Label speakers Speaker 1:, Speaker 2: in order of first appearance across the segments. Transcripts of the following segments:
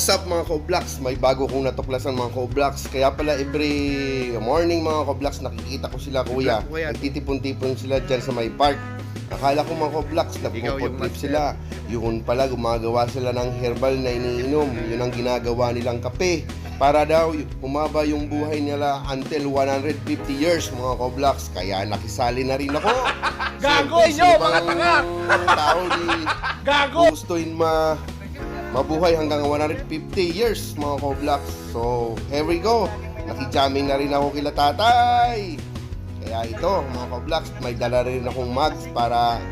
Speaker 1: What's up mga Koblox? May bago kong natuklasan mga Koblox. Kaya pala every morning mga Koblox nakikita ko sila kuya. Nagtitipon-tipon sila dyan sa may park. Akala ko mga Koblox nagpo-trip sila. Yun pala gumagawa sila ng herbal na iniinom. Yun ang ginagawa nilang kape. Para daw umaba yung buhay nila until 150 years mga Koblox. Kaya nakisali na rin ako.
Speaker 2: Gago nyo mga tanga!
Speaker 1: Tao di
Speaker 2: Gago!
Speaker 1: gustuin mabuhay hanggang 150 years mga Koblox. So, here we go. Nakijamming na rin ako kila tatay. Kaya ito mga Koblox, may dala rin akong mugs para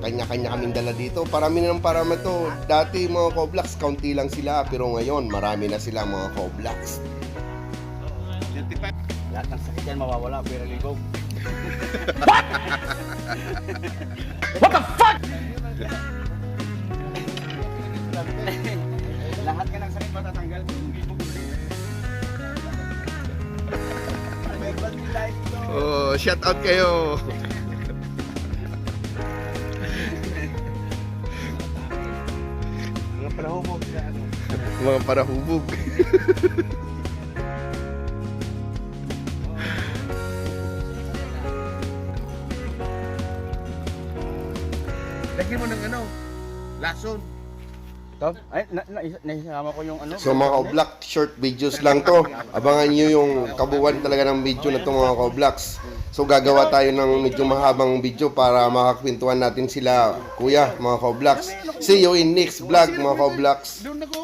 Speaker 1: kanya-kanya kaming dala dito. Parami na ng parama to. Dati mga Koblox, kaunti lang sila. Pero ngayon, marami na sila mga Koblox.
Speaker 2: Lahat ng sakit yan mawawala, pero ligog. What the fuck? Lahat ka ng sakit matatanggal kung hindi mo gusto. May bad life to.
Speaker 1: Oh, shout out kayo.
Speaker 2: Mga palahubog sa ano.
Speaker 1: Mga parahubog.
Speaker 2: Lagyan mo ng ano, lason. Ito? Ay, naisama ko yung ano.
Speaker 1: So mga Koblox, short videos lang to. Abangan nyo yung kabuuan talaga ng video na to mga Koblox. So gagawa tayo ng medyo mahabang video para makakwentuhan natin sila kuya mga Koblox. See you in next vlog mga Koblox.
Speaker 2: Doon ako